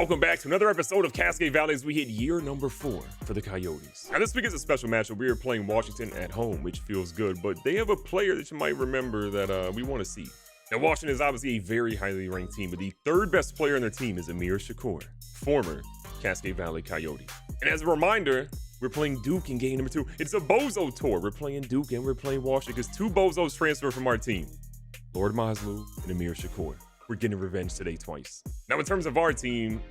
Welcome back to another episode of Cascade Valley as we hit year number 4 for the Coyotes. Now this week is a special matchup. We are playing Washington at home, which feels good, but they have a player that you might remember that we want to see. Now Washington is obviously a very highly ranked team, but the third best player on their team is Amir Shakur, former Cascade Valley Coyote. And as a reminder, we're playing Duke in game number 2. It's a Bozo tour. We're playing Duke and we're playing Washington because 2 Bozos transfer from our team. Lord Maslow and Amir Shakur. We're getting revenge today twice. Now, in terms of our team,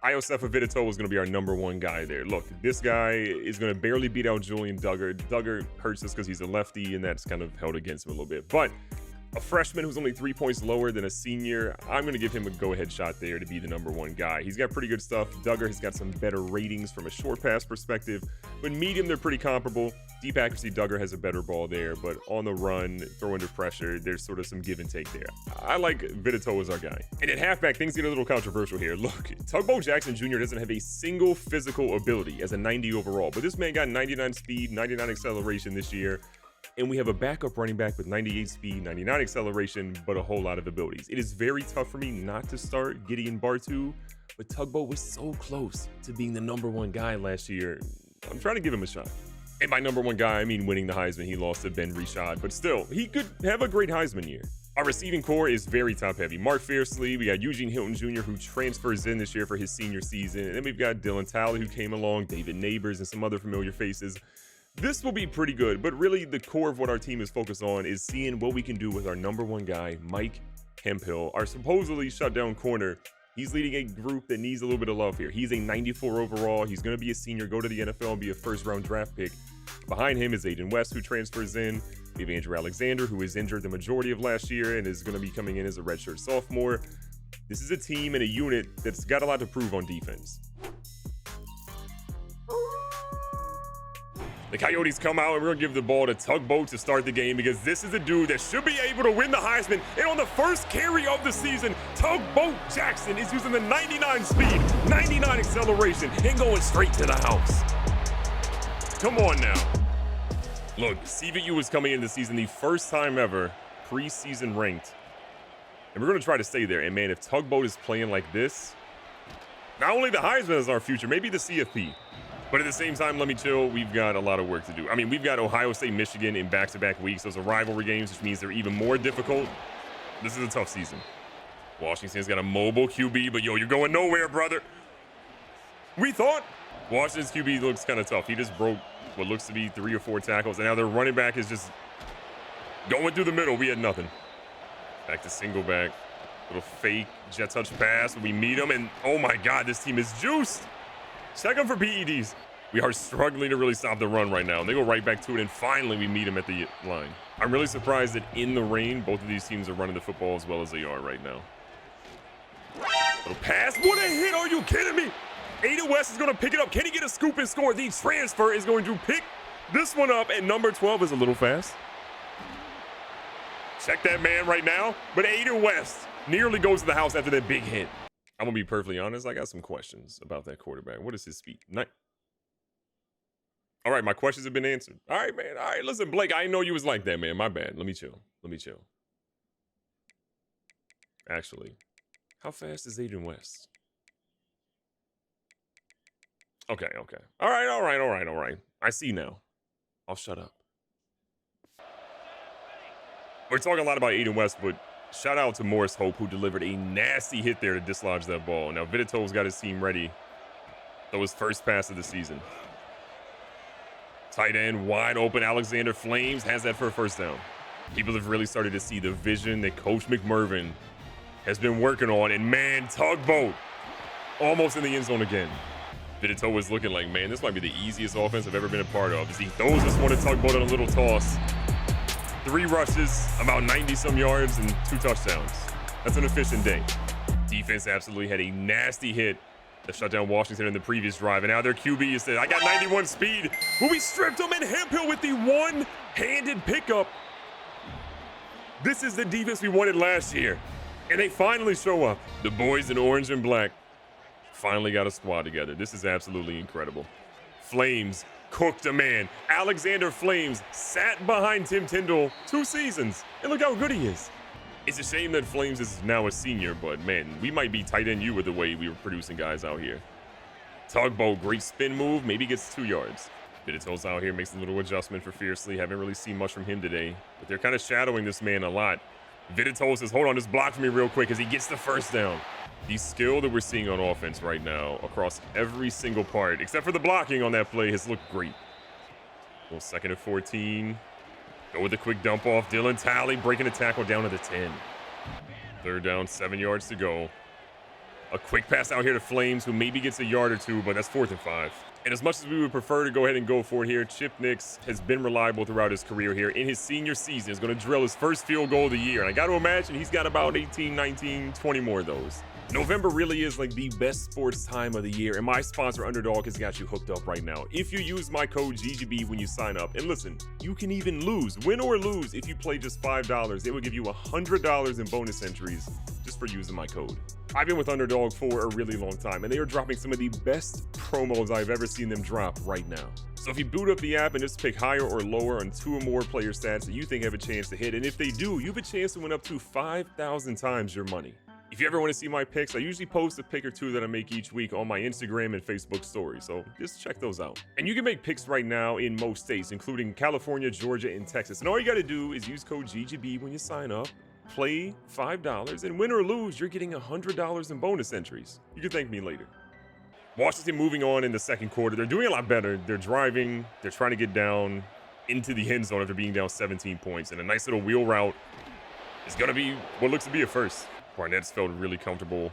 Iosefa Vidito is going to be our number 1 guy there. Look, this guy is going to barely beat out Julian Duggar. Duggar hurts us because he's a lefty, and that's kind of held against him a little bit. But a freshman who's only 3 points lower than a senior, I'm going to give him a go-ahead shot there to be the number 1 guy. He's got pretty good stuff. Duggar has got some better ratings from a short pass perspective. But medium, they're pretty comparable. Deep accuracy, Duggar has a better ball there. But on the run, throw under pressure, there's sort of some give and take there. I like Vidito as our guy. And at halfback, things get a little controversial here. Look, Tugboat Jackson Jr. doesn't have a single physical ability as a 90 overall. But this man got 99 speed, 99 acceleration this year. And we have a backup running back with 98 speed, 99 acceleration, but a whole lot of abilities. It is very tough for me not to start Gideon Bartu, but Tugboat was so close to being the number 1 guy last year. I'm trying to give him a shot. And by number 1 guy, I mean winning the Heisman. He lost to Ben Rishad, but still, he could have a great Heisman year. Our receiving core is very top heavy. Mark Fiercely, we got Eugene Hilton Jr., who transfers in this year for his senior season. And then we've got Dylan Talley, who came along, David Neighbors, and some other familiar faces. This will be pretty good, but really the core of what our team is focused on is seeing what we can do with our number 1 guy, Mike Hemphill, our supposedly shutdown corner. He's leading a group that needs a little bit of love here. He's a 94 overall. He's going to be a senior, go to the NFL and be a first-round draft pick. Behind him is Aiden West, who transfers in. We have Andrew Alexander, who is injured the majority of last year and is going to be coming in as a redshirt sophomore. This is a team and a unit that's got a lot to prove on defense. The Coyotes come out and we're going to give the ball to Tugboat to start the game because this is a dude that should be able to win the Heisman. And on the first carry of the season, Tugboat Jackson is using the 99 speed, 99 acceleration, and going straight to the house. Come on now. Look, CVU was coming into the season the first time ever preseason ranked. And we're going to try to stay there. And man, if Tugboat is playing like this, not only the Heisman is our future, maybe the CFP. But at the same time, let me chill. We've got a lot of work to do. I mean, we've got Ohio State, Michigan in back-to-back weeks. Those are rivalry games, which means they're even more difficult. This is a tough season. Washington's got a mobile QB, but yo, you're going nowhere, brother. We thought Washington's QB looks kind of tough. He just broke what looks to be 3 or 4 tackles, and now their running back is just going through the middle. We had nothing. Back to single back. Little fake jet touch pass. We meet him, and oh my God, this team is juiced. Check them for PEDs. We are struggling to really stop the run right now. And they go right back to it, and finally we meet them at the line. I'm really surprised that in the rain, both of these teams are running the football as well as they are right now. Little pass. What a hit. Are you kidding me? Aiden West is going to pick it up. Can he get a scoop and score? The transfer is going to pick this one up, and number 12 is a little fast. Check that man right now. But Aiden West nearly goes to the house after that big hit. I'm going to be perfectly honest. I got some questions about that quarterback. What is his speed? All right, my questions have been answered. All right, man. All right, listen, Blake, I didn't know you was like that, man. My bad. Let me chill. Actually, how fast is Aiden West? Okay. All right. I see now. I'll shut up. We're talking a lot about Aiden West, but shout out to Morris Hope, who delivered a nasty hit there to dislodge that ball. Now, Vidito's got his team ready. That was first pass of the season. Tight end, wide open. Alexander Flames has that for a first down. People have really started to see the vision that Coach McMervin has been working on. And man, Tugboat almost in the end zone again. Vidito was looking like, man, this might be the easiest offense I've ever been a part of. As he throws this one to Tugboat on a little toss. 3 rushes, about 90-some yards, and 2 touchdowns. That's an efficient day. Defense absolutely had a nasty hit that shut down Washington in the previous drive, and now their QB said, I got 91 speed. Well, we stripped him, and Hemphill with the one-handed pickup. This is the defense we wanted last year, and they finally show up. The boys in orange and black finally got a squad together. This is absolutely incredible. Flames cooked a man. Alexander Flames sat behind Tim Tyndall 2 seasons, and look how good he is. It's a shame that Flames is now a senior, but man, we might be tight end you with the way we were producing guys out here. Tugboat, great spin move, maybe gets 2 yards. Vidito's out here, makes a little adjustment for Fiercely. Haven't really seen much from him today, but they're kind of shadowing this man a lot. Vidito says, hold on, just block for me real quick as he gets the first down. The skill that we're seeing on offense right now across every single part, except for the blocking on that play, has looked great. Well, 2nd and 14. Go with a quick dump off. Dylan Talley breaking a tackle down to the 10. 3rd down, 7 yards to go. A quick pass out here to Flames, who maybe gets a yard or 2, but that's 4th and 5. And as much as we would prefer to go ahead and go for it here, Chip Nix has been reliable throughout his career here. In his senior season, he's going to drill his first field goal of the year. And I got to imagine he's got about 18, 19, 20 more of those. November really is like the best sports time of the year, and my sponsor Underdog has got you hooked up right now. If you use my code GGB when you sign up, and listen, you can even lose, win or lose, if you play just $5. They will give you $100 in bonus entries just for using my code. I've been with Underdog for a really long time, and they are dropping some of the best promos I've ever seen them drop right now. So if you boot up the app and just pick higher or lower on 2 or more player stats that you think have a chance to hit, and if they do, you have a chance to win up to 5,000 times your money. If you ever want to see my picks, I usually post a pick or 2 that I make each week on my Instagram and Facebook stories, so just check those out. And you can make picks right now in most states, including California, Georgia, and Texas. And all you got to do is use code GGB when you sign up, play $5, and win or lose, you're getting $100 in bonus entries. You can thank me later. Washington moving on in the 2nd quarter. They're doing a lot better. They're driving. They're trying to get down into the end zone after being down 17 points. And a nice little wheel route is going to be what looks to be a first. Barnett's felt really comfortable.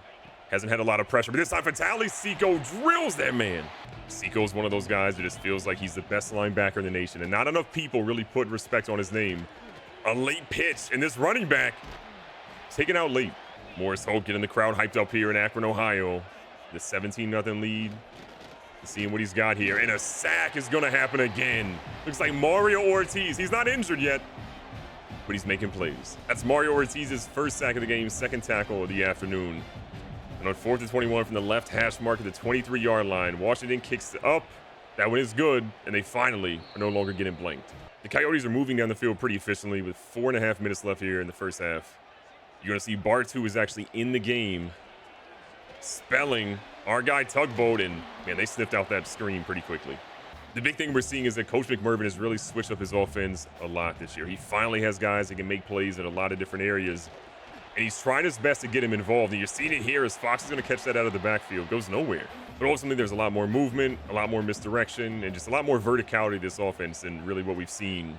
Hasn't had a lot of pressure, but this time Fatali Seiko drills that man. Seiko's one of those guys that just feels like he's the best linebacker in the nation, and not enough people really put respect on his name. A late pitch, and this running back taken out late. Morris Hope getting the crowd hyped up here in Akron, Ohio. The 17-0 lead. Seeing what he's got here, and a sack is going to happen again. Looks like Mario Ortiz. He's not injured yet, but he's making plays. That's Mario Ortiz's first sack of the game, 2nd tackle of the afternoon. And on 4th and 21 from the left hash mark at the 23-yard line, Washington kicks up. That one is good, and they finally are no longer getting blanked. The Coyotes are moving down the field pretty efficiently with 4.5 minutes left here in the first half. You're going to see Bartu is actually in the game, spelling our guy Tugboat, and man, they sniffed out that screen pretty quickly. The big thing we're seeing is that Coach McMervin has really switched up his offense a lot this year. He finally has guys that can make plays in a lot of different areas, and he's trying his best to get him involved. And you're seeing it here as Fox is going to catch that out of the backfield. Goes nowhere. But ultimately, there's a lot more movement, a lot more misdirection, and just a lot more verticality to this offense than really what we've seen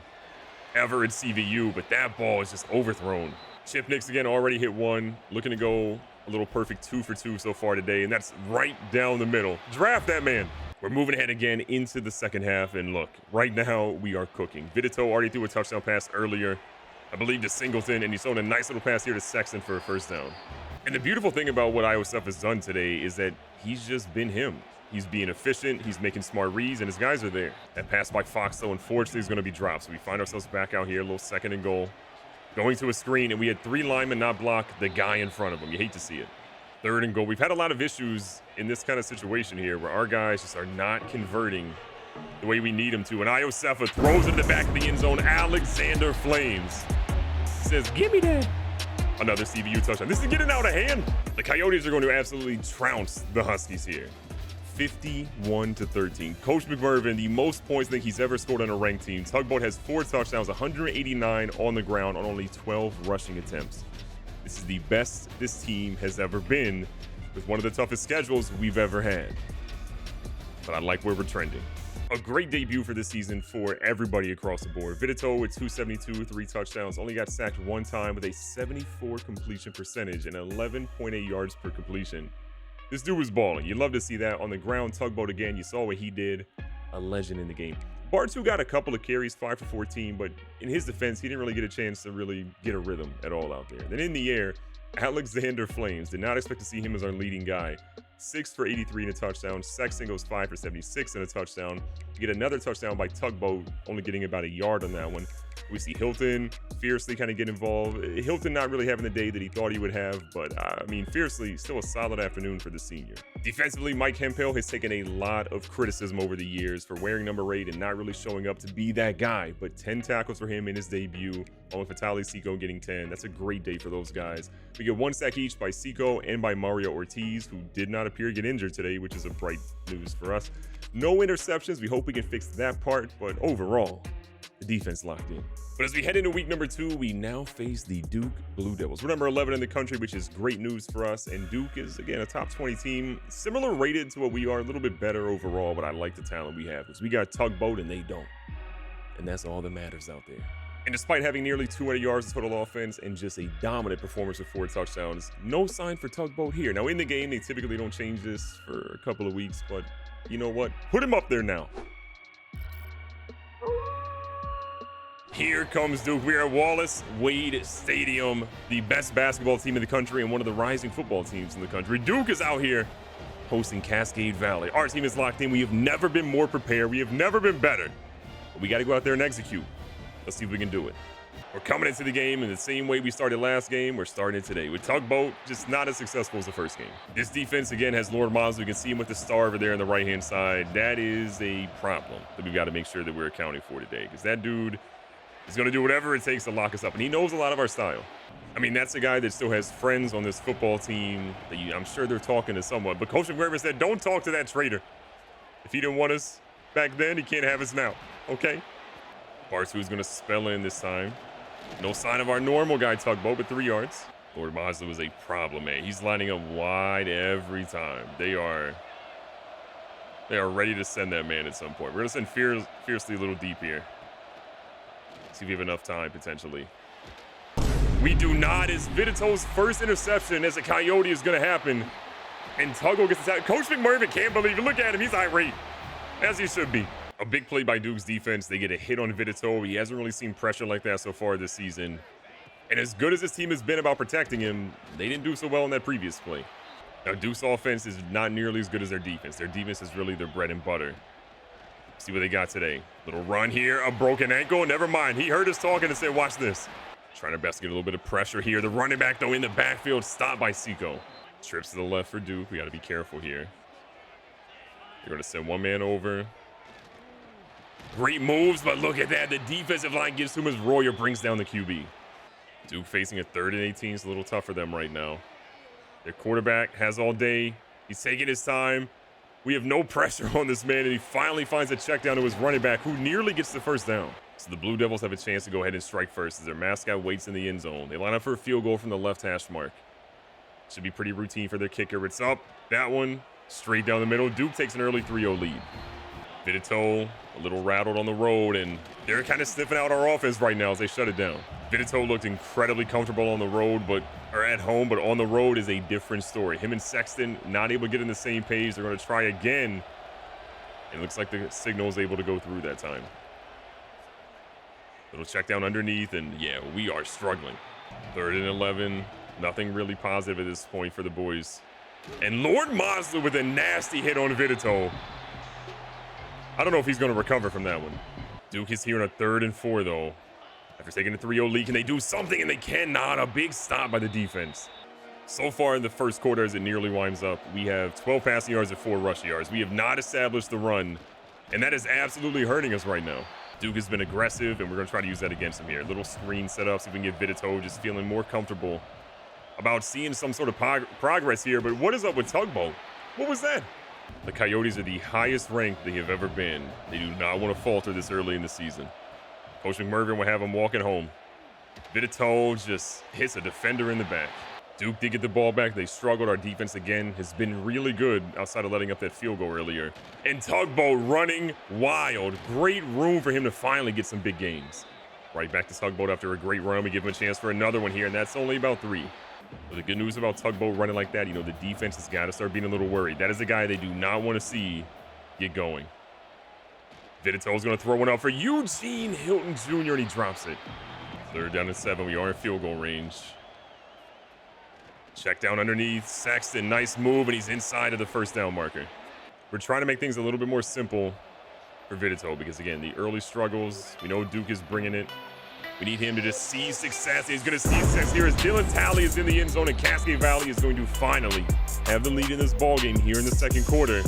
ever at CVU. But that ball is just overthrown. Chip Nix again already hit 1, looking to go a little perfect 2 for 2 so far today, and that's right down the middle. Draft that man. We're moving ahead again into the second half, and look, right now we are cooking. Vidito already threw a touchdown pass earlier, I believe to Singleton, and he's thrown a nice little pass here to Sexton for a first down. And the beautiful thing about what IOSF has done today is that he's just been him. He's being efficient, he's making smart reads, and his guys are there. That pass by Fox, though, unfortunately, is going to be dropped. So we find ourselves back out here, a little 2nd and goal. Going to a screen, and we had 3 linemen not block the guy in front of him. You hate to see it. 3rd and goal. We've had a lot of issues in this kind of situation here where our guys just are not converting the way we need them to. And Iosefa throws it in the back of the end zone. Alexander Flames says, give me that. Another CVU touchdown. This is getting out of hand. The Coyotes are going to absolutely trounce the Huskies here. 51-13. Coach McMervin, the most points I think he's ever scored on a ranked team. Tugboat has 4 touchdowns, 189 on the ground on only 12 rushing attempts. This is the best this team has ever been with one of the toughest schedules we've ever had. But I like where we're trending. A great debut for this season for everybody across the board. Vidito with 272, 3 touchdowns, only got sacked 1 time with a 74 completion percentage and 11.8 yards per completion. This dude was balling. You love to see that. On the ground, Tugboat again, you saw what he did. A legend in the game. Bartu got a couple of carries, 5 for 14, but in his defense, he didn't really get a chance to really get a rhythm at all out there. Then in the air, Alexander Flames. Did not expect to see him as our leading guy. 6 for 83 and a touchdown. Sexton goes 5 for 76 and a touchdown. You get another touchdown by Tugboat, only getting about a yard on that one. We see Hilton fiercely kind of get involved. Hilton not really having the day that he thought he would have, but I mean, fiercely, still a solid afternoon for the senior. Defensively, Mike Hemphill has taken a lot of criticism over the years for wearing number 8 and not really showing up to be that guy, but 10 tackles for him in his debut, along with Vitaly Seiko getting 10. That's a great day for those guys. We get 1 sack each by Seiko and by Mario Ortiz, who did not appear to get injured today, which is a bright news for us. No interceptions. We hope we can fix that part, but overall, the defense locked in. But as we head into week number 2, we now face the Duke Blue Devils. We're number 11 in the country, which is great news for us. And Duke is, again, a top 20 team, similar rated to what we are, a little bit better overall, but I like the talent we have because we got Tugboat and they don't. And that's all that matters out there. And despite having nearly 200 yards of total offense and just a dominant performance with 4 touchdowns, no sign for Tugboat here. Now, in the game, they typically don't change this for a couple of weeks, but you know what? Put him up there now. Here comes Duke. We are at Wallace Wade Stadium, the best basketball team in the country and one of the rising football teams in the country. Duke is out here hosting Cascade Valley. Our team is locked in. We have never been more prepared. We have never been better. But we got to go out there and execute. Let's see if we can do it. We're coming into the game in the same way we started last game. We're starting today with Tugboat, just not as successful as the first game. This defense, again, has Lord Mosley. You can see him with the star over there on the right-hand side. That is a problem that we've got to make sure that we're accounting for today because that dude is going to do whatever it takes to lock us up. And he knows a lot of our style. I mean, that's a guy that still has friends on this football team that I'm sure they're talking to someone. But Coach McMervin said, don't talk to that traitor. If he didn't want us back then, he can't have us now. Okay? Bartu's going to spell in this time. No sign of our normal guy, Tugboat, but 3 yards. Lord Mosley was a problem, man. He's lining up wide every time. They are ready to send that man at some point. We're going to send fiercely a little deep here. See if we have enough time, potentially. We do not. It's Vidito's first interception as a Coyote is going to happen. And Tugboat gets attacked. Coach McMervin can't believe it. Look at him. He's irate, as he should be. A big play by Duke's defense. They get a hit on Vidito. He hasn't really seen pressure like that so far this season. And as good as this team has been about protecting him, they didn't do so well in that previous play. Now, Duke's offense is not nearly as good as their defense. Their defense is really their bread and butter. See what they got today. Little run here, a broken ankle. Never mind. He heard us talking and said, watch this. Trying to best get a little bit of pressure here. The running back, though, in the backfield, stopped by Seiko. Trips to the left for Duke. We got to be careful here. They're going to send one man over. Great moves, but look at that. The defensive line gives too much. Royer brings down the QB. Duke facing a 3rd and 18. It's a little tough for them right now. Their quarterback has all day. He's taking his time. We have no pressure on this man, and he finally finds a check down to his running back, who nearly gets the first down. So the Blue Devils have a chance to go ahead and strike first as their mascot waits in the end zone. They line up for a field goal from the left hash mark. Should be pretty routine for their kicker. It's up. That one, straight down the middle. Duke takes an early 3-0 lead. Vidito, a little rattled on the road, and they're kind of sniffing out our offense right now as they shut it down. Vidito looked incredibly comfortable on the road, or at home, but on the road is a different story. Him and Sexton not able to get in the same page. They're going to try again. It looks like the signal is able to go through that time. Little check down underneath, and yeah, we are struggling. 3rd and 11. Nothing really positive at this point for the boys. And Lord Mosley with a nasty hit on Vidito. I don't know if he's going to recover from that one. Duke is here on a 3rd and 4, though. After taking a 3-0 lead, can they do something? And they cannot. A big stop by the defense. So far in the first quarter, as it nearly winds up, we have 12 passing yards and 4 rush yards. We have not established the run, and that is absolutely hurting us right now. Duke has been aggressive, and we're going to try to use that against him here. Little screen set up so we can get Vidito just feeling more comfortable about seeing some sort of progress here. But what is up with Tugboat? What was that? The Coyotes are the highest ranked they have ever been. They do not want to falter this early in the season. Coach McMervin will have him walking home. Vidito just hits a defender in the back. Duke did get the ball back. They struggled. Our defense, again, has been really good outside of letting up that field goal earlier. And Tugboat running wild. Great room for him to finally get some big gains. Right back to Tugboat after a great run. We give him a chance for another one here, and that's only about 3. But the good news about Tugboat running like that, the defense has got to start being a little worried. That is the guy they do not want to see get going. Vidito's going to throw one up for Eugene Hilton Jr., and he drops it. 3rd down and 7. We are in field goal range. Check down underneath. Sexton, nice move, and he's inside of the first down marker. We're trying to make things a little bit more simple for Vidito because, again, the early struggles, we know Duke is bringing it. We need him to just see success. He's going to see success here as Dylan Talley is in the end zone, and Cascade Valley is going to finally have the lead in this ballgame here in the second quarter.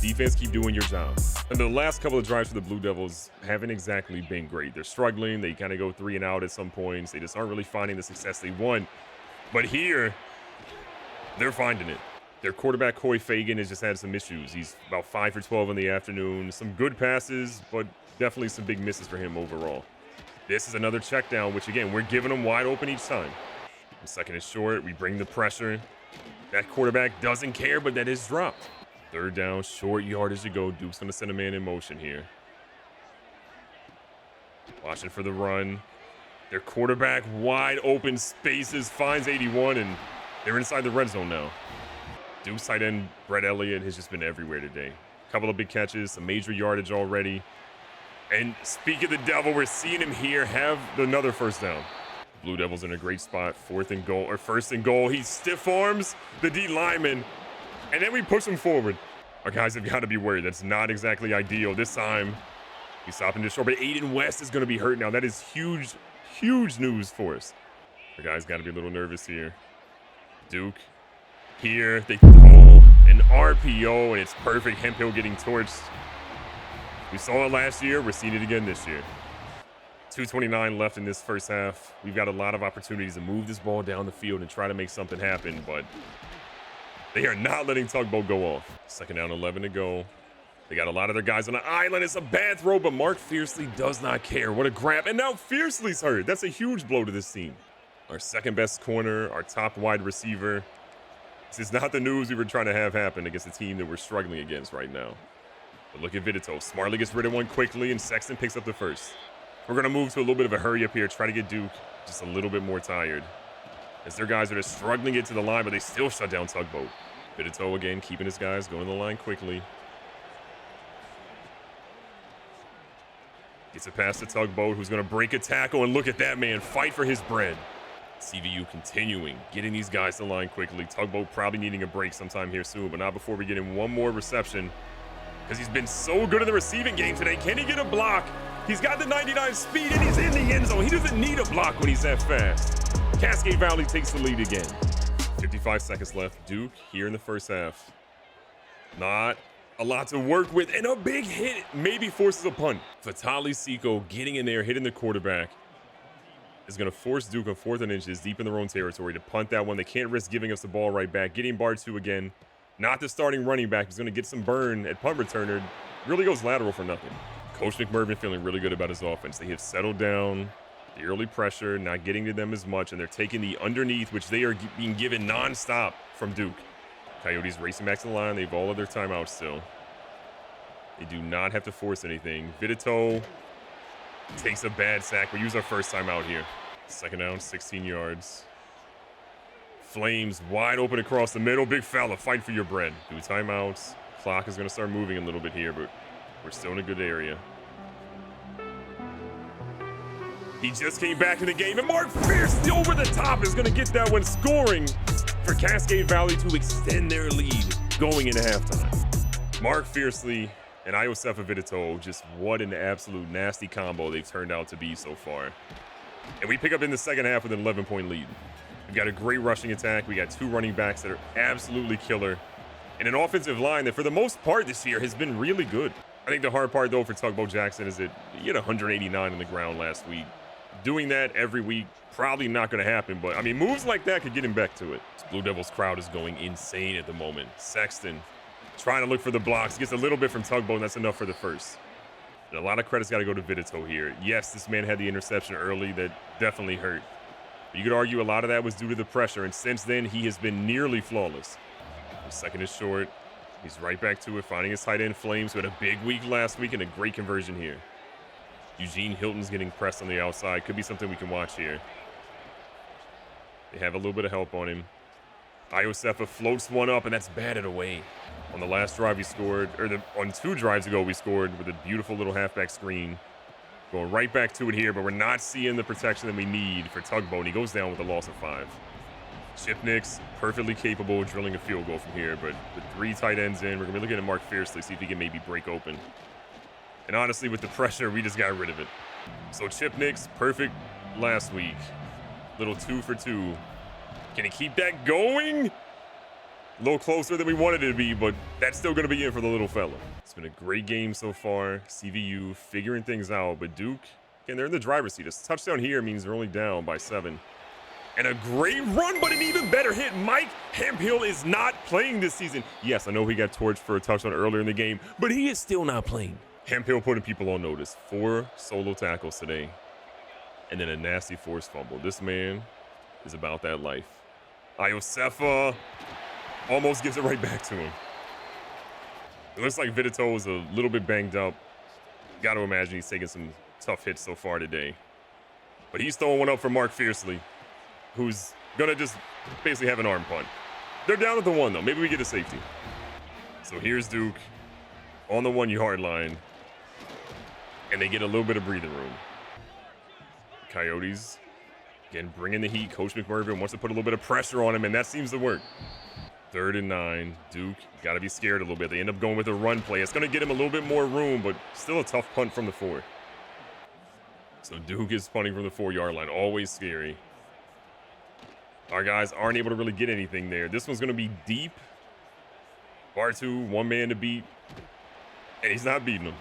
Defense, keep doing your job. And the last couple of drives for the Blue Devils haven't exactly been great. They're struggling. They kind of go 3 and out at some points. They just aren't really finding the success they want. But here, they're finding it. Their quarterback, Coy Fagan, has just had some issues. He's about 5 for 12 in the afternoon. Some good passes, but definitely some big misses for him overall. This is another check down, which, again, we're giving them wide open each time. The second is short. We bring the pressure. That quarterback doesn't care, but that is dropped. Third down, short yardage to go. Duke's going to send a man in motion here. Watching for the run. Their quarterback, wide open spaces, finds 81, and they're inside the red zone now. Duke's tight end, Brett Elliott, has just been everywhere today. A couple of big catches, some major yardage already. And speak of the devil, we're seeing him here have another first down. Blue Devils in a great spot, first and goal. He stiff arms the D lineman, and then we push him forward. Our guys have got to be worried. That's not exactly ideal. This time, he's stopping this short, but Aiden West is going to be hurt now. That is huge, huge news for us. Our guys got to be a little nervous here. Duke, here, they throw an RPO, and it's perfect. Hemphill getting torched. We saw it last year. We're seeing it again this year. 2:29 left in this first half. We've got a lot of opportunities to move this ball down the field and try to make something happen, but they are not letting Tugboat go off. Second down, 11 to go. They got a lot of their guys on the island. It's a bad throw, but Mark Fiercely does not care. What a grab. And now Fiercely's hurt. That's a huge blow to this team. Our second best corner, our top wide receiver. This is not the news we were trying to have happen against a team that we're struggling against right now. But look at Vidito. Smartly gets rid of one quickly, and Sexton picks up the first. We're going to move to a little bit of a hurry up here, try to get Duke just a little bit more tired. As their guys are just struggling to get to the line, but they still shut down Tugboat. Vidito again, keeping his guys going to the line quickly. Gets a pass to Tugboat, who's going to break a tackle, and look at that man fight for his bread. CVU continuing, getting these guys to the line quickly. Tugboat probably needing a break sometime here soon, but not before we get in one more reception, because he's been so good in the receiving game today. Can he get a block? He's got the 99 speed, and he's in the end zone. He doesn't need a block when he's that fast. Cascade Valley takes the lead again. 55 seconds left. Duke here in the first half. Not a lot to work with, and a big hit maybe forces a punt. Fatali Seiko getting in there, hitting the quarterback, is going to force Duke on 4th and inches deep in their own territory to punt that one. They can't risk giving us the ball right back. Getting Bartu again. Not the starting running back. He's going to get some burn at punt returner. Really goes lateral for nothing. Coach McMervin feeling really good about his offense. They have settled down. The early pressure, not getting to them as much, and they're taking the underneath, which they are being given nonstop from Duke. Coyotes racing back to the line. They have all of their timeouts still. They do not have to force anything. Vidito takes a bad sack. We use our first timeout here. Second down, 16 yards. Flames wide open across the middle. Big fella, fight for your bread. 2 timeouts. Clock is going to start moving a little bit here, but we're still in a good area. He just came back in the game, and Mark Fiercely over the top is going to get that one, scoring for Cascade Valley to extend their lead going into halftime. Mark Fiercely and Iosefa Vidito, just what an absolute nasty combo they've turned out to be so far. And we pick up in the second half with an 11-point lead. We've got a great rushing attack. We got 2 running backs that are absolutely killer, and an offensive line that for the most part this year has been really good. I think the hard part, though, for Tugboat Jackson is that he had 189 on the ground last week. Doing that every week, probably not going to happen, but, I mean, moves like that could get him back to it. This Blue Devils crowd is going insane at the moment. Sexton trying to look for the blocks. Gets a little bit from Tugboat, and that's enough for the first. And a lot of credit's got to go to Vidito here. Yes, this man had the interception early that definitely hurt. But you could argue a lot of that was due to the pressure, and since then, he has been nearly flawless. The second is short. He's right back to it, finding his tight end Flames, who had a big week last week and a great conversion here. Eugene Hilton's getting pressed on the outside. Could be something we can watch here. They have a little bit of help on him. Iosefa floats one up, and that's batted away. On the last drive we scored, or on 2 drives ago we scored with a beautiful little halfback screen. Going right back to it here, but we're not seeing the protection that we need for Tugboat. He goes down with a loss of 5. Chipnick's perfectly capable of drilling a field goal from here, but with 3 tight ends in, we're going to be looking at Mark Fiercely, see if he can maybe break open. And honestly, with the pressure, we just got rid of it. So Chip Nix, perfect last week. Little 2 for 2. Can he keep that going? A little closer than we wanted it to be, but that's still going to be in for the little fella. It's been a great game so far. CVU figuring things out, but Duke, again, they're in the driver's seat. A touchdown here means they're only down by 7. And a great run, but an even better hit. Mike Hemphill is not playing this season. Yes, I know he got torched for a touchdown earlier in the game, but he is still not playing. Hemphill putting people on notice. 4 solo tackles today. And then a nasty forced fumble. This man is about that life. Iosefa almost gives it right back to him. It looks like Vidito is a little bit banged up. Got to imagine he's taking some tough hits so far today. But he's throwing one up for Mark Fiercely, who's going to just basically have an arm punt. They're down at the 1, though. Maybe we get a safety. So here's Duke on the 1-yard line. And they get a little bit of breathing room. Coyotes, again, bringing the heat. Coach McMervin wants to put a little bit of pressure on him, and that seems to work. 3rd and 9. Duke got to be scared a little bit. They end up going with a run play. It's going to get him a little bit more room, but still a tough punt from the 4. So Duke is punting from the 4-yard line. Always scary. Our guys aren't able to really get anything there. This one's going to be deep. Bartu, 1 man to beat, and he's not beating him.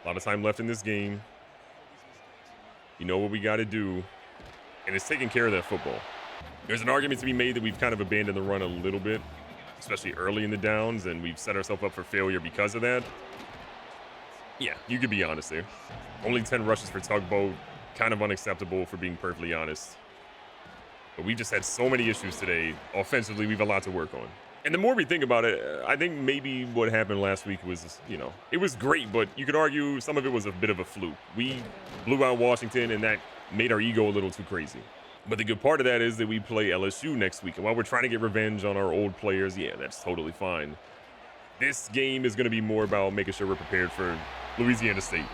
A lot of time left in this game. You know what we got to do, and it's taking care of that football. There's an argument to be made that we've kind of abandoned the run a little bit, especially early in the downs, and we've set ourselves up for failure because of that. Yeah, you could be honest there. Only 10 rushes for Tugboat. Kind of unacceptable, for being perfectly honest. But we just had so many issues today. Offensively, we have a lot to work on. And the more we think about it, I think maybe what happened last week was, it was great, but you could argue some of it was a bit of a fluke. We blew out Washington, and that made our ego a little too crazy. But the good part of that is that we play LSU next week. And while we're trying to get revenge on our old players, yeah, that's totally fine. This game is going to be more about making sure we're prepared for Louisiana State.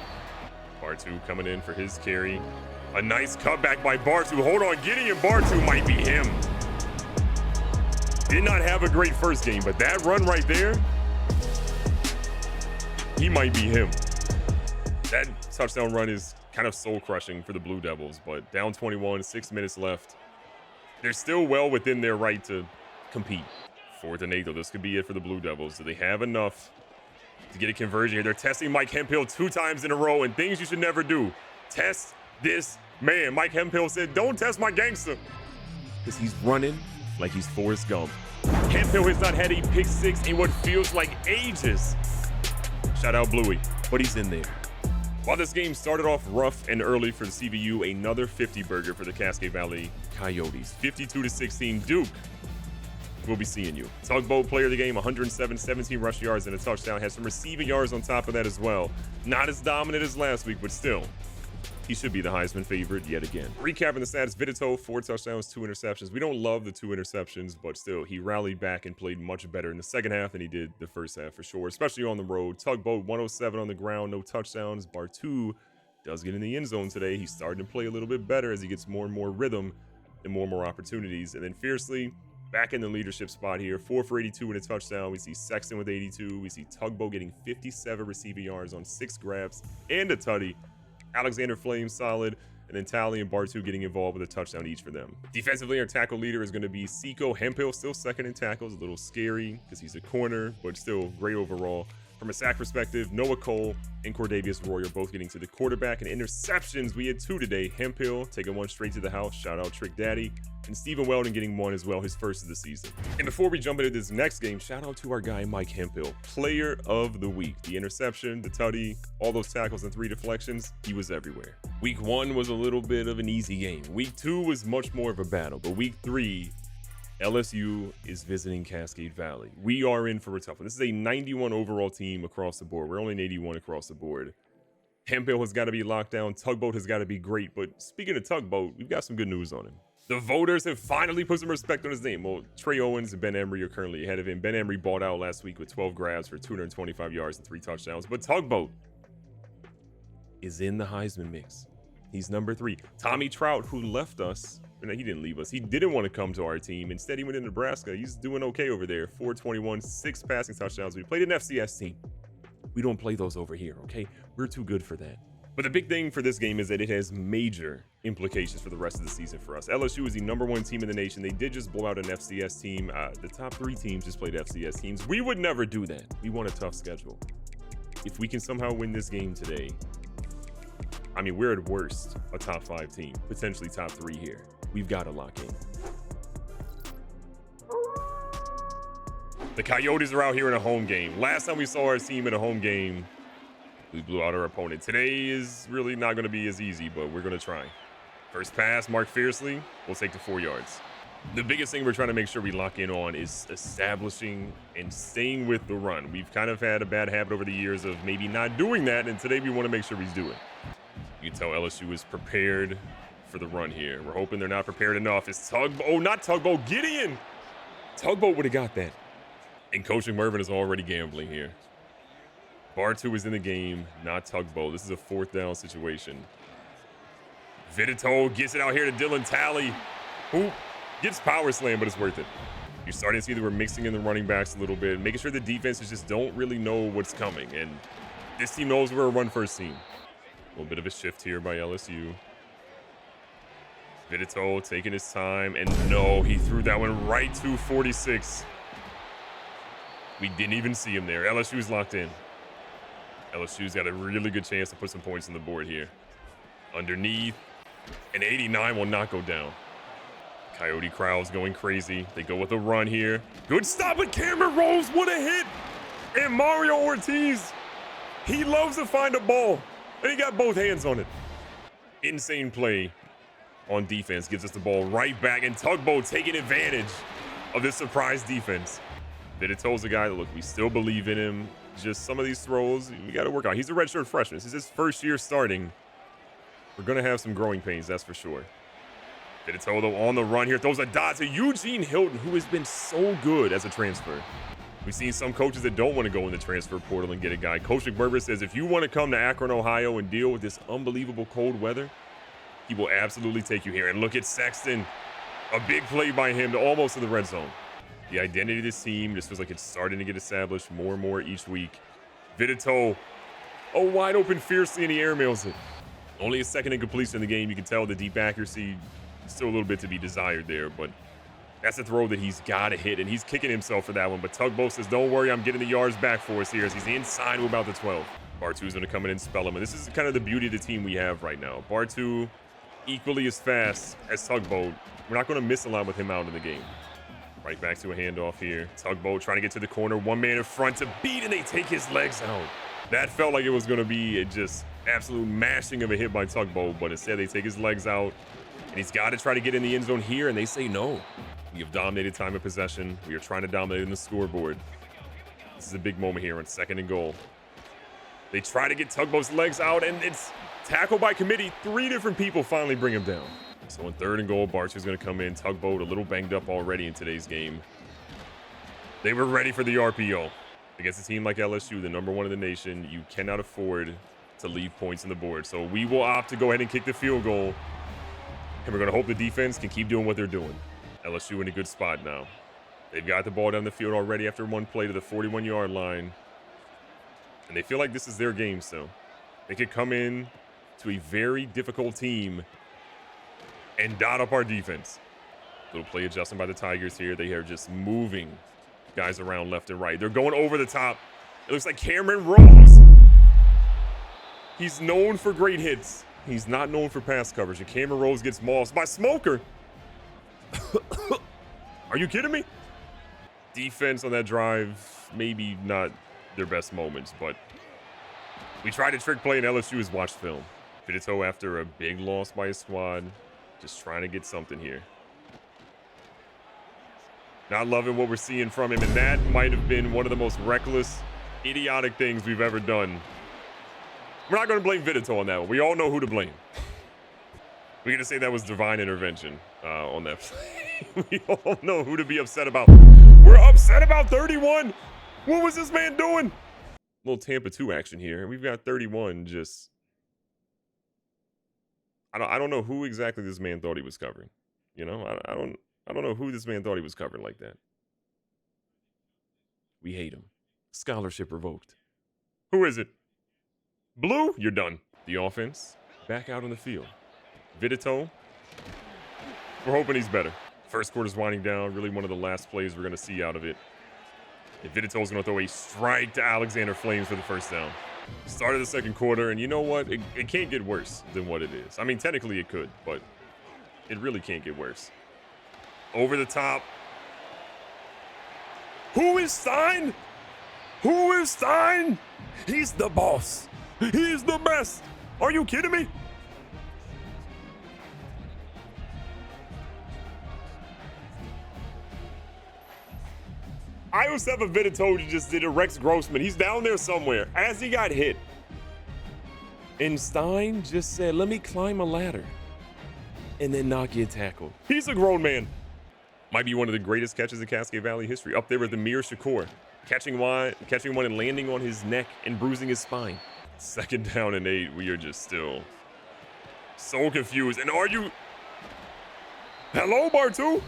Bartu coming in for his carry. A nice cutback by Bartu. Hold on, Gideon Bartu might be him. Did not have a great first game, but that run right there, he might be him. That touchdown run is kind of soul-crushing for the Blue Devils, but down 21, 6 minutes left. They're still well within their right to compete. 4th and 8, though. This could be it for the Blue Devils. Do they have enough to get a conversion here? They're testing Mike Hemphill 2 times in a row, and things you should never do. Test this man. Mike Hemphill said, don't test my gangster. Because he's running like he's Forrest Gump. Hemphill has not had a pick 6 in what feels like ages. Shout out Bluey, but he's in there. While this game started off rough and early for the CVU, another 50 burger for the Cascade Valley Coyotes. 52-16, Duke. We'll be seeing you. Tugboat, player of the game, 107, 17 rush yards and a touchdown. Has some receiving yards on top of that as well. Not as dominant as last week, but still, he should be the Heisman favorite yet again. Recapping the stats, Vidito, 4 touchdowns, 2 interceptions. We don't love the 2 interceptions, but still, he rallied back and played much better in the second half than he did the first half for sure, especially on the road. Tugboat, 107 on the ground, no touchdowns. Bartu does get in the end zone today. He's starting to play a little bit better as he gets more and more rhythm and more opportunities. And then Fiercely, back in the leadership spot here, 4 for 82 and a touchdown. We see Sexton with 82. We see Tugboat getting 57 receiving yards on 6 grabs and a tutty. Alexander Flames solid, and then Tally and Bartu getting involved with a touchdown each for them. Defensively, our tackle leader is going to be Seiko Hemphill, still second in tackles. A little scary because he's a corner, but still great overall. From a sack perspective, Noah Cole and Cordavius Roy are both getting to the quarterback. And interceptions, we had 2 today. Hemphill taking 1 straight to the house. Shout out Trick Daddy. And Stephen Weldon getting 1 as well, his first of the season. And before we jump into this next game, shout out to our guy, Mike Hemphill, player of the week. The interception, the tutty, all those tackles and 3 deflections, he was everywhere. Week 1 was a little bit of an easy game. Week 2 was much more of a battle, but week 3, LSU is visiting Cascade Valley. We are in for a tough one. This is a 91 overall team across the board. We're only an 81 across the board. Hemphill has got to be locked down. Tugboat has got to be great. But speaking of Tugboat, we've got some good news on him. The voters have finally put some respect on his name. Well, Trey Owens and Ben Emery are currently ahead of him. Ben Emery balled out last week with 12 grabs for 225 yards and 3 touchdowns. But Tugboat is in the Heisman mix. He's number 3. Tommy Trout, who left us, he didn't leave us. He didn't want to come to our team. Instead, he went to Nebraska. He's doing okay over there. 421, 6 passing touchdowns. We played an FCS team. We don't play those over here, okay? We're too good for that. But the big thing for this game is that it has major implications for the rest of the season for us. LSU is the #1 team in the nation. They did just blow out an FCS team. The top 3 teams just played FCS teams. We would never do that. We want a tough schedule. If we can somehow win this game today, I mean, we're at worst a top 5 team, potentially top 3 here. We've got to lock in. The Coyotes are out here in a home game. Last time we saw our team in a home game, we blew out our opponent. Today is really not going to be as easy, but we're going to try. First pass, marked fiercely. We'll take the 4 yards. The biggest thing we're trying to make sure we lock in on is establishing and staying with the run. We've kind of had a bad habit over the years of maybe not doing that, and today we want to make sure we do it. You can tell LSU is prepared for the run here. We're hoping they're not prepared enough. It's Tugboat. Oh, not Tugboat. Gideon. Tugboat would have got that. And Coach McMervin is already gambling here. Bartu is in the game, not Tugboat. This is a 4th down situation. Vidito gets it out here to Dylan Talley, who gets power slam, but it's worth it. You're starting to see that we're mixing in the running backs a little bit, making sure the defenses just don't really know what's coming. And this team knows we're a run-first team. A little bit of a shift here by LSU. Vidito taking his time, and no, he threw that one right to 46. We didn't even see him there. LSU's locked in. LSU's got a really good chance to put some points on the board here. Underneath, and 89 will not go down. Coyote crowd's going crazy. They go with a run here. Good stop with Cameron Rose. What a hit. And Mario Ortiz, he loves to find a ball, and he got both hands on it. Insane play on defense. Gives us the ball right back, and Tugboat taking advantage of this surprise defense. Vidito's a guy that, look, we still believe in him. Just some of these throws, we got to work on. He's a redshirt freshman. This is his first year starting. We're going to have some growing pains, that's for sure. Vidito, though, on the run here, throws a dot to Eugene Hilton, who has been so good as a transfer. We've seen some coaches that don't want to go in the transfer portal and get a guy. Coach McMervin says if you want to come to Akron, Ohio and deal with this unbelievable cold weather, he will absolutely take you here. And look at Sexton. A big play by him to almost to the red zone. The identity of this team just feels like it's starting to get established more and more each week. Vidito, oh, wide open fiercely, and he airmails it. Only a second incompletion in the game. You can tell the deep accuracy, still a little bit to be desired there, but that's a throw that he's got to hit, and he's kicking himself for that one. But Tugboat says, don't worry, I'm getting the yards back for us here as he's inside to about the 12. Bartu's going to come in and spell him, and this is kind of the beauty of the team we have right now. Bartu, equally as fast as Tugboat. We're not going to miss a lot with him out in the game. Right back to a handoff here. Tugboat trying to get to the corner. One man in front to beat, and they take his legs out. That felt like it was going to be a just absolute mashing of a hit by Tugboat, but instead they take his legs out, and he's got to try to get in the end zone here, and they say no. We have dominated time of possession. We are trying to dominate in the scoreboard. This is a big moment here on 2nd and goal. They try to get Tugboat's legs out, and it's tackled by committee. 3 different people finally bring him down. So on 3rd and goal, Bartu's going to come in. Tugboat a little banged up already in today's game. They were ready for the RPO. Against a team like LSU, the #1 in the nation, you cannot afford to leave points on the board. So we will opt to go ahead and kick the field goal. And we're going to hope the defense can keep doing what they're doing. LSU in a good spot now. They've got the ball down the field already after one play to the 41-yard line. And they feel like this is their game still. They could come in to a very difficult team and dot up our defense. Little play adjustment by the Tigers here. They are just moving guys around left and right. They're going over the top. It looks like Cameron Rose. He's known for great hits. He's not known for pass coverage. And Cameron Rose gets mauled by Smoker. Are you kidding me? Defense on that drive, maybe not their best moments, but we tried a trick play and LSU has watched film. Vidito after a big loss by his squad. Just trying to get something here. Not loving what we're seeing from him, and that might have been one of the most reckless, idiotic things we've ever done. We're not going to blame Vidito on that one. We all know who to blame. We're going to say that was divine intervention on that play. We all know who to be upset about. We're upset about 31. What was this man doing? A little Tampa 2 action here. We've got 31 just... I don't know who exactly this man thought he was covering. You know, I don't know who this man thought he was covering like that. We hate him. Scholarship revoked. Who is it? Blue? You're done. The offense back out on the field. Vidito. We're hoping he's better. First quarter's winding down. Really one of the last plays we're going to see out of it. And Vidito's going to throw a strike to Alexander Flames for the first down. Start of the second quarter, and you know what? It can't get worse than what it is. I mean, technically it could, but it really can't get worse. Over the top. Who is Stein? Who is Stein? He's the boss. He's the best. Are you kidding me? I always have a Vidito just did a Rex Grossman. He's down there somewhere as he got hit. And Stein just said, let me climb a ladder and then not get tackled. He's a grown man. Might be one of the greatest catches in Cascade Valley history. Up there with Amir Shakur. Catching one and landing on his neck and bruising his spine. 2nd down and 8. We are just still so confused. And are you... Hello, Bartu?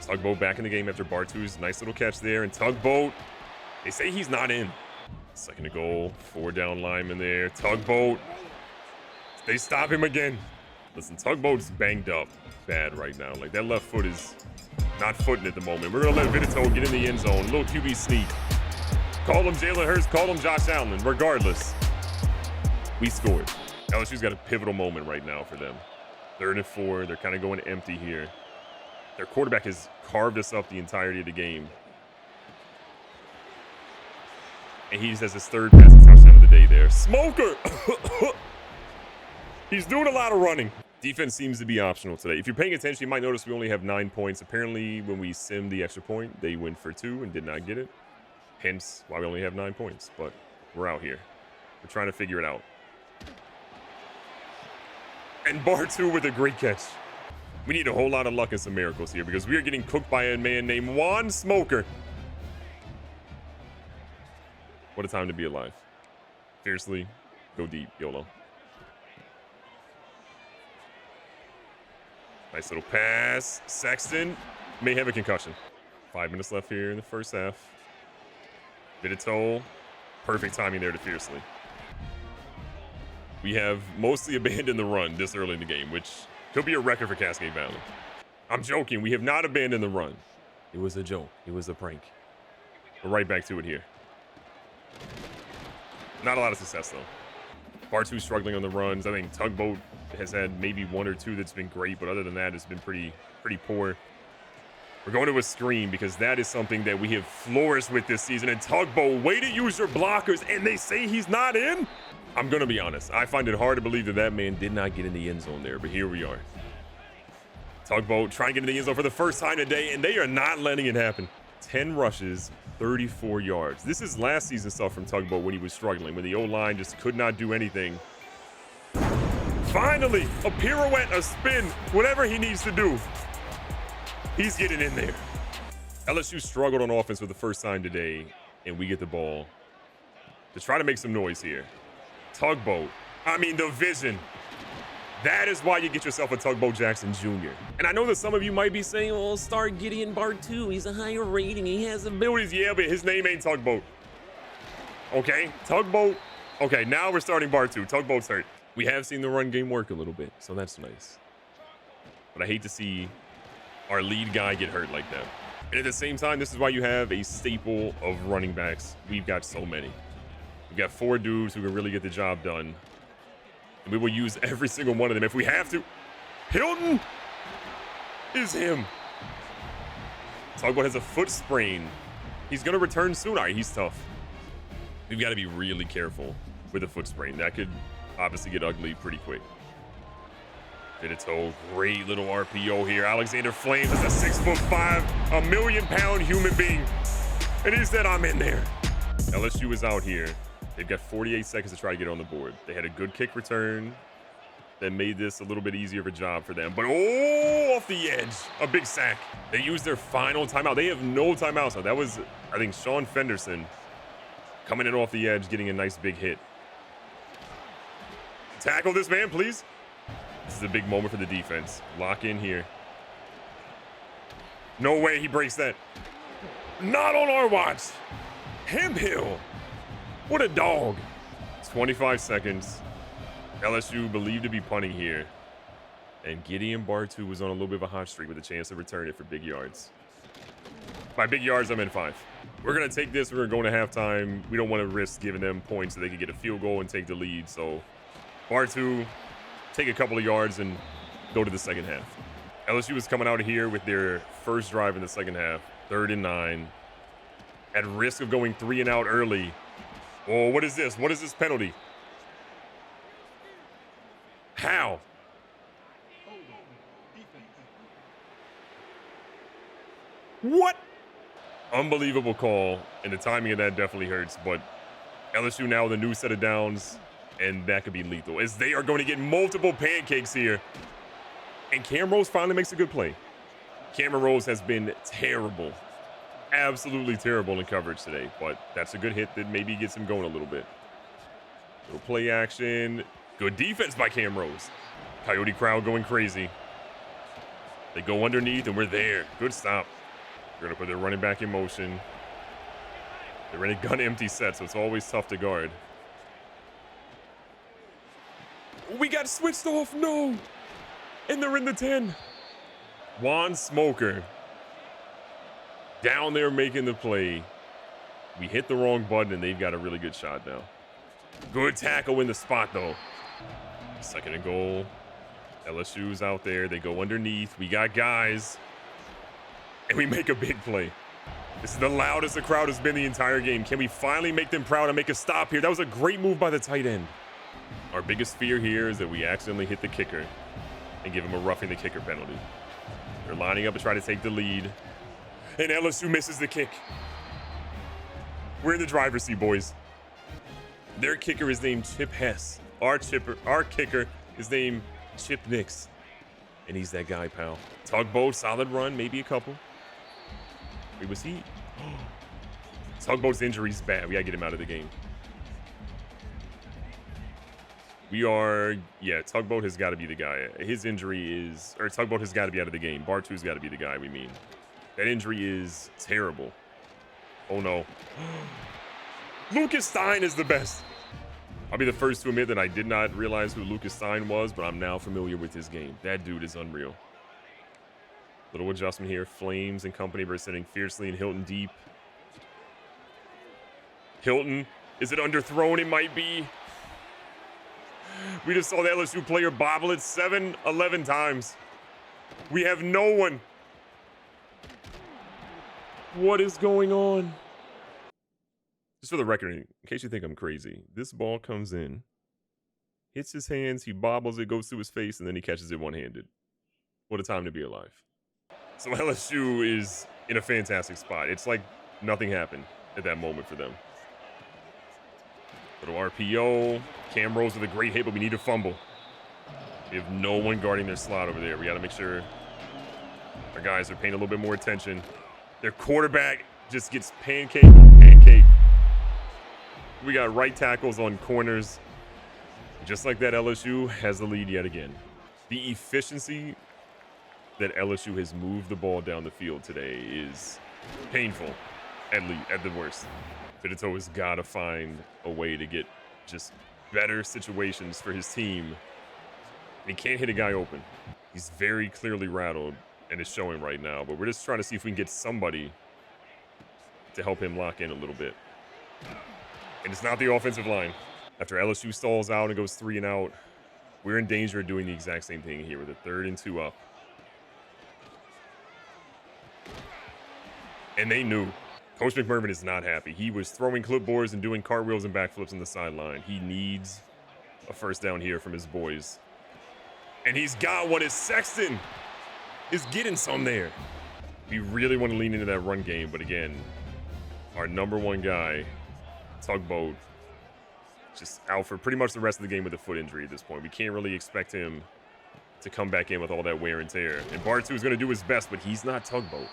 Tugboat back in the game after Bartu's nice little catch there. And Tugboat, they say he's not in. 2nd to goal. 4 down linemen there. Tugboat. They stop him again. Listen, Tugboat's banged up bad right now. Like, that left foot is not footing at the moment. We're going to let Vidito get in the end zone. Little QB sneak. Call him Jalen Hurts. Call him Josh Allen. Regardless, we scored. LSU's got a pivotal moment right now for them. 3rd and 4. They're kind of going empty here. Their quarterback has carved us up the entirety of the game. And he just has his 3rd passing touchdown of the day there. Smoker! He's doing a lot of running. Defense seems to be optional today. If you're paying attention, you might notice we only have 9 points. Apparently, when we simmed the extra point, they went for 2 and did not get it. Hence, why we only have 9 points. But we're out here. We're trying to figure it out. And Bartu with a great catch. We need a whole lot of luck and some miracles here because we are getting cooked by a man named Juan Smoker. What a time to be alive. Fiercely, go deep, YOLO. Nice little pass. Sexton may have a concussion. 5 minutes left here in the first half. Vidito, perfect timing there to Fiercely. We have mostly abandoned the run this early in the game, which could be a record for Cascade Valley. I'm joking. We have not abandoned the run. It was a joke. It was a prank. We're right back to it here. Not a lot of success, though. Bartu struggling on the runs. I think Tugboat has had maybe 1 or 2 that's been great, but other than that, it's been pretty poor. We're going to a screen because that is something that we have flourished with this season. And Tugboat, way to use your blockers, and they say he's not in? I'm going to be honest. I find it hard to believe that that man did not get in the end zone there, but here we are. Tugboat trying to get in the end zone for the first time today, and they are not letting it happen. 10 rushes, 34 yards. This is last season stuff from Tugboat when he was struggling, when the O-line just could not do anything. Finally, a pirouette, a spin, whatever he needs to do. He's getting in there. LSU struggled on offense for the first time today, and we get the ball to try to make some noise here. Tugboat. I mean, the vision. That is why you get yourself a Tugboat Jackson Jr. And I know that some of you might be saying, well, start Gideon Bartu. He's a higher rating. He has abilities. Yeah, but his name ain't Tugboat. Okay, Tugboat. Okay, now we're starting Bartu. Tugboat's hurt. We have seen the run game work a little bit, so that's nice. But I hate to see our lead guy get hurt like that. And at the same time, this is why you have a staple of running backs. We've got so many. We've got 4 dudes who can really get the job done. And we will use every single one of them if we have to. Hilton is him. Tugboat has a foot sprain. He's going to return soon. All right, he's tough. We've got to be really careful with a foot sprain. That could obviously get ugly pretty quick. Vidito, great little RPO here. Alexander Flames is a 6'5", a million-pound human being. And he said, I'm in there. LSU is out here. They've got 48 seconds to try to get on the board. They had a good kick return that made this a little bit easier of a job for them. But, oh, off the edge, a big sack. They used their final timeout. They have no timeouts. So that was, I think, Sean Fenderson coming in off the edge, getting a nice big hit. Tackle this man, please. This is a big moment for the defense. Lock in here. No way he breaks that. Not on our watch. Hemphill. What a dog. 25 seconds. LSU believed to be punting here. And Gideon Bartu was on a little bit of a hot streak with a chance to return it for big yards. By big yards, I meant 5. We're going to take this. We're going to halftime. We don't want to risk giving them points so they can get a field goal and take the lead. So Bartu, take a couple of yards and go to the second half. LSU was coming out of here with their first drive in the second half. 3rd and 9. At risk of going 3 and out early. Oh, what is this? What is this penalty? How? What? Unbelievable call, and the timing of that definitely hurts, but LSU now with a new set of downs, and that could be lethal, as they are going to get multiple pancakes here. And Cam Rose finally makes a good play. Cameron Rose has been terrible, absolutely terrible in coverage today, but that's a good hit that maybe gets him going a little bit. Little play action. Good defense by Cam Rose. Coyote crowd going crazy. They go underneath, and we're there. Good stop. We're going to put their running back in motion. They're in a gun empty set, so it's always tough to guard. We got switched off. No. And they're in the 10. Juan Smoker down there making the play. We hit the wrong button, and they've got a really good shot now. Good tackle in the spot, though. 2nd and goal. LSU's out there. They go underneath. We got guys. And we make a big play. This is the loudest the crowd has been the entire game. Can we finally make them proud and make a stop here? That was a great move by the tight end. Our biggest fear here is that we accidentally hit the kicker and give him a roughing the kicker penalty. They're lining up to try to take the lead. And LSU misses the kick. We're in the driver's seat, boys. Their kicker is named Chip Hess. Our kicker is named Chip Nix. And he's that guy, pal. Tugboat, solid run, maybe a couple. Wait, was he? Tugboat's injury's bad. We gotta get him out of the game. Tugboat has got to be the guy. His injury is, or Tugboat has got to be out of the game. Bartu's got to be the guy, we mean. That injury is terrible. Oh, no. Lucas Stein is the best. I'll be the first to admit that I did not realize who Lucas Stein was, but I'm now familiar with his game. That dude is unreal. Little adjustment here. Flames and company versus sending fiercely and Hilton deep. Hilton, is it underthrown? It might be. We just saw the LSU player bobble it 11 times. We have no one. What is going on? Just for the record, in case you think I'm crazy, this ball comes in, hits his hands, he bobbles it, goes through his face, and then he catches it one-handed. What a time to be alive. So LSU is in a fantastic spot. It's like nothing happened at that moment for them. Little RPO. Cam Rose with a great hit, but we need to fumble. We have no one guarding their slot over there. We got to make sure our guys are paying a little bit more attention. Their quarterback just gets pancake. We got right tackles on corners. Just like that, LSU has the lead yet again. The efficiency that LSU has moved the ball down the field today is painful, at the worst. Fidito has got to find a way to get just better situations for his team. He can't hit a guy open. He's very clearly rattled, and it's showing right now. But we're just trying to see if we can get somebody to help him lock in a little bit. And it's not the offensive line. After LSU stalls out and goes 3 and out, we're in danger of doing the exact same thing here with a 3rd and 2 up. And they knew. Coach McMervin is not happy. He was throwing clipboards and doing cartwheels and backflips on the sideline. He needs a first down here from his boys. And he's got one. As Sexton is getting some there. We really want to lean into that run game. But again, our number one guy, Tugboat, just out for pretty much the rest of the game with a foot injury at this point. We can't really expect him to come back in with all that wear and tear. And Bartu is going to do his best, but he's not Tugboat.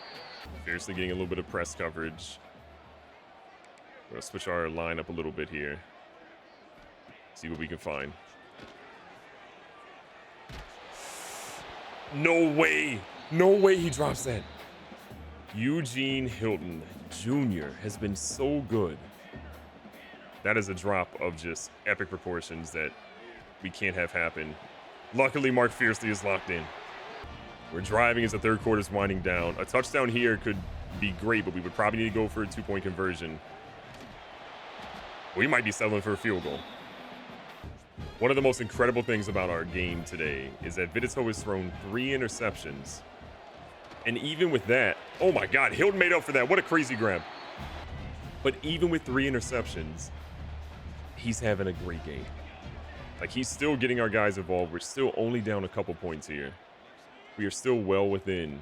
Fiercely getting a little bit of press coverage. We're going to switch our line up a little bit here. See what we can find. No way. No way he drops that. Eugene Hilton Jr. has been so good That is a drop of just epic proportions that we can't have happen. Luckily, Mark Fiercely is locked in. We're driving as the third quarter is winding down. A touchdown here could be great, but we would probably need to go for a 2-point conversion. We might be settling for a field goal. One of the most incredible things about our game today is that Vidito has thrown 3 interceptions. And even with that, oh my God, Hilton made up for that. What a crazy grab. But even with 3 interceptions, he's having a great game. Like, he's still getting our guys involved. We're still only down a couple points here. We are still well within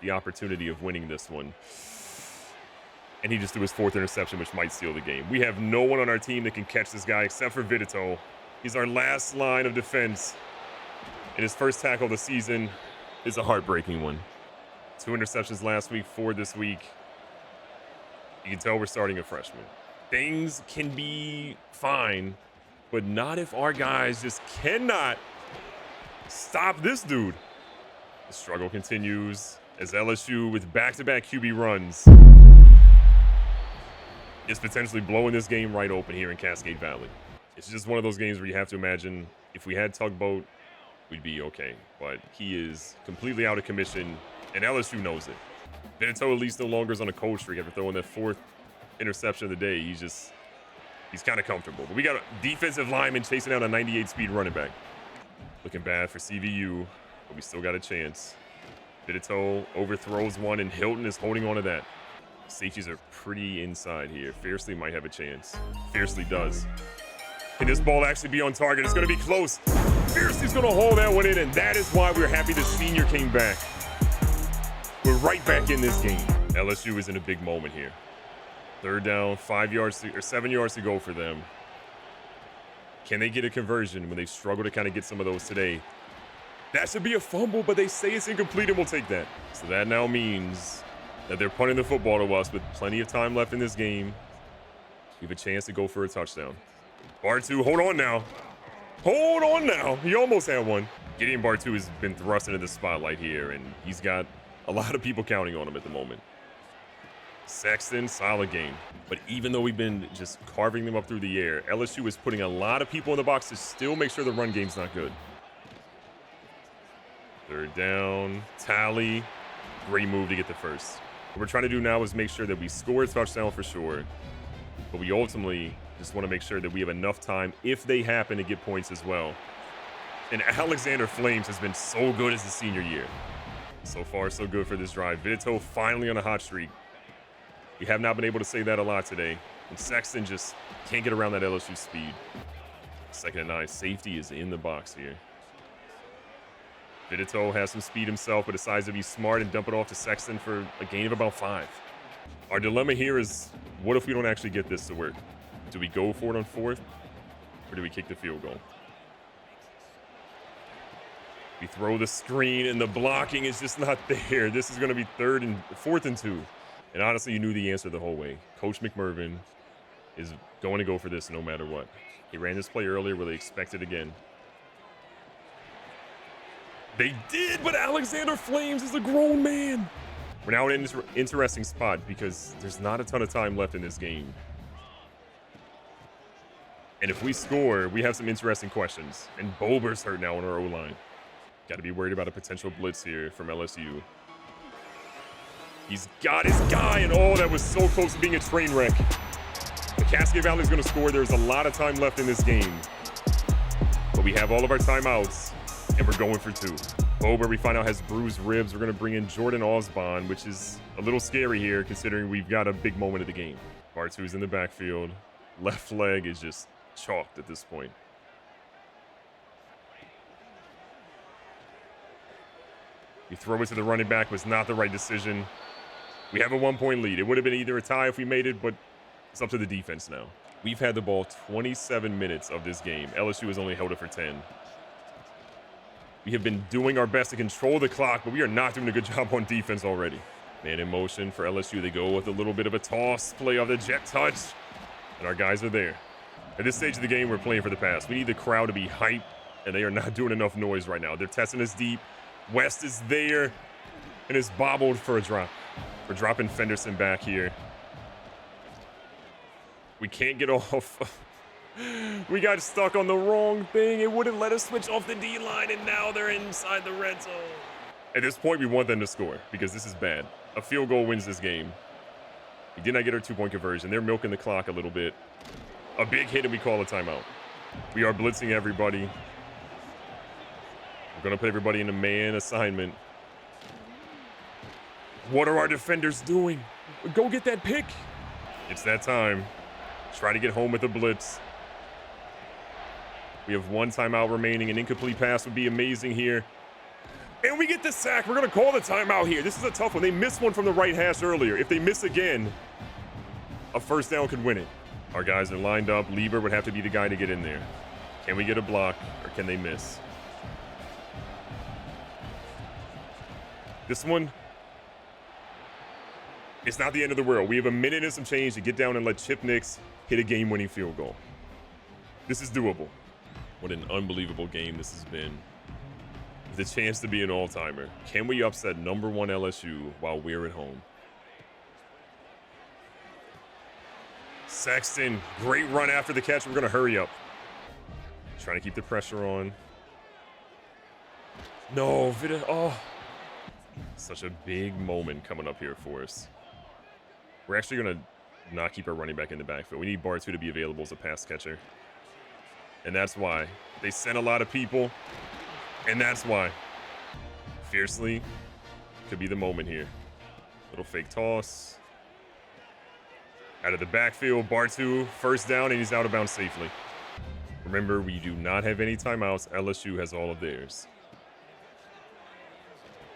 the opportunity of winning this one. And he just threw his 4th interception, which might seal the game. We have no one on our team that can catch this guy except for Vidito. He's our last line of defense. And his first tackle of the season is a heartbreaking one. 2 interceptions last week, 4 this week. You can tell we're starting a freshman. Things can be fine, but not if our guys just cannot stop this dude. The struggle continues as LSU, with back-to-back QB runs, is potentially blowing this game right open here in Cascade Valley. It's just one of those games where you have to imagine if we had Tugboat, we'd be okay. But he is completely out of commission, and LSU knows it. Vidito at least no longer is on a cold streak after throwing that 4th interception of the day. He's kind of comfortable. But we got a defensive lineman chasing out a 98 speed running back. Looking bad for CVU, but we still got a chance. Vidito overthrows one, and Hilton is holding on to that. Safeties are pretty inside here. Fiercely might have a chance. Fiercely does. Can this ball actually be on target? It's going to be close. Fiercely's going to hold that one in, and that is why we're happy the senior came back. We're right back in this game. LSU is in a big moment here. 3rd down, 7 yards to go for them. Can they get a conversion when they struggle to kind of get some of those today? That should be a fumble, but they say it's incomplete, and we'll take that. So that now means that they're punting the football to us with plenty of time left in this game. We have a chance to go for a touchdown. Bartu, hold on now. Hold on now. He almost had one. Gideon Bartu has been thrust into the spotlight here, and he's got a lot of people counting on him at the moment. Sexton, solid game. But even though we've been just carving them up through the air, LSU is putting a lot of people in the box to still make sure the run game's not good. 3rd down, Tally. Great move to get the first. What we're trying to do now is make sure that we score a touchdown for sure, but we ultimately just want to make sure that we have enough time if they happen to get points as well. And Alexander Flames has been so good as the senior year. So far, so good for this drive. Vidito finally on a hot streak. We have not been able to say that a lot today. And Sexton just can't get around that LSU speed. 2nd and 9. Safety is in the box here. Vidito has some speed himself, but decides to be smart and dump it off to Sexton for a gain of about 5. Our dilemma here is, what if we don't actually get this to work? Do we go for it on 4th, or do we kick the field goal? We throw the screen, and the blocking is just not there. This is going to be 4th and 2. And honestly, you knew the answer the whole way. Coach McMervin is going to go for this no matter what. He ran this play earlier. Will they expect it again? They did, but Alexander Flames is a grown man. We're now in an interesting spot because there's not a ton of time left in this game. And if we score, we have some interesting questions. And Bober's hurt now on our O-line. Got to be worried about a potential blitz here from LSU. He's got his guy, and oh, that was so close to being a train wreck. The Cascade Valley is going to score. There's a lot of time left in this game. But we have all of our timeouts, and we're going for 2. Bober, we find out, has bruised ribs. We're going to bring in Jordan Osbon, which is a little scary here considering we've got a big moment of the game. Bartu's in the backfield. Left leg is just chalked at this point. We throw it to the running back, was not the right decision. We have a 1-point lead. It would have been either a tie if we made it, but it's up to the defense now. We've had the ball 27 minutes of this game. LSU has only held it for 10. We have been doing our best to control the clock, but we are not doing a good job on defense already. Man in motion for LSU. They go with a little bit of a toss play of the jet touch, and our guys are there. At this stage of the game, we're playing for the pass. We need the crowd to be hyped, and they are not doing enough noise right now. They're testing us deep. West is there, and is bobbled for a drop. We're dropping Fenderson back here. We can't get off. We got stuck on the wrong thing. It wouldn't let us switch off the D-line, and now they're inside the red zone. At this point, we want them to score because this is bad. A field goal wins this game. We did not get our 2-point conversion. They're milking the clock a little bit. A big hit, and we call a timeout. We are blitzing everybody. We're going to put everybody in a man assignment. What are our defenders doing? Go get that pick. It's that time. Try to get home with a blitz. We have 1 timeout remaining. An incomplete pass would be amazing here. And we get the sack. We're going to call the timeout here. This is a tough one. They missed one from the right hash earlier. If they miss again, a first down could win it. Our guys are lined up. Lieber would have to be the guy to get in there. Can we get a block, or can they miss? This one, it's not the end of the world. We have a minute and some change to get down and let Chip Nix hit a game-winning field goal. This is doable. What an unbelievable game this has been. The chance to be an all-timer. Can we upset number 1 LSU while we're at home? Sexton, great run after the catch. We're going to hurry up. Trying to keep the pressure on. No, oh. Such a big moment coming up here for us. We're actually going to not keep our running back in the backfield. We need Bartu to be available as a pass catcher. And that's why. They sent a lot of people. And that's why. Fiercely could be the moment here. Little fake toss. Out of the backfield, Bartu, first down, and he's out of bounds safely. Remember, we do not have any timeouts. LSU has all of theirs.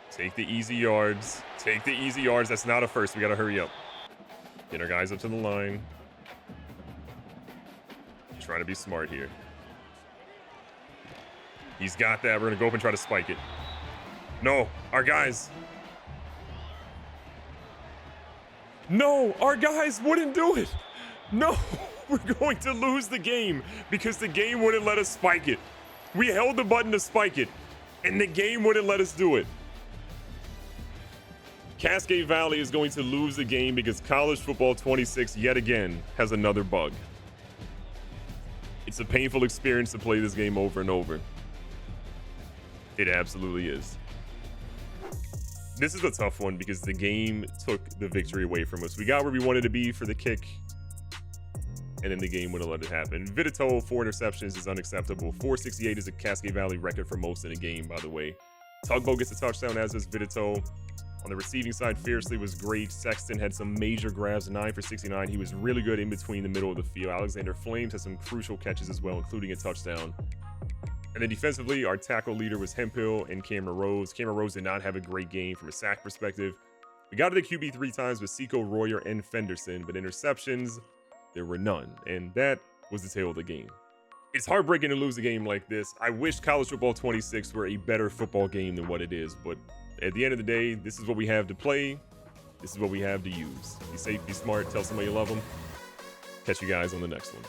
Take the easy yards. Take the easy yards. That's not a first. We got to hurry up. Get our guys up to the line. Trying to be smart here. He's got that. We're going to go up and try to spike it. No, our guys. No, our guys wouldn't do it. No, we're going to lose the game because the game wouldn't let us spike it. We held the button to spike it, and the game wouldn't let us do it. Cascade Valley is going to lose the game because College Football 26 yet again has another bug. It's a painful experience to play this game over and over. It absolutely is. This is a tough one because the game took the victory away from us. We got where we wanted to be for the kick, and then the game wouldn't let it happen. Vitito, 4 interceptions is unacceptable. 468 is a Cascade Valley record for most in a game, by the way. Tugboat gets a touchdown, as does Vitito. On the receiving side, Fiercely was great. Sexton had some major grabs, 9 for 69. He was really good in between the middle of the field. Alexander Flames had some crucial catches as well, including a touchdown. And then defensively, our tackle leader was Hemphill and Cameron Rose. Cameron Rose did not have a great game from a sack perspective. We got to the QB 3 times with Seco, Royer, and Fenderson, but interceptions, there were none. And that was the tail of the game. It's heartbreaking to lose a game like this. I wish College Football 26 were a better football game than what it is, but at the end of the day, this is what we have to play. This is what we have to use. Be safe, be smart, tell somebody you love them. Catch you guys on the next one.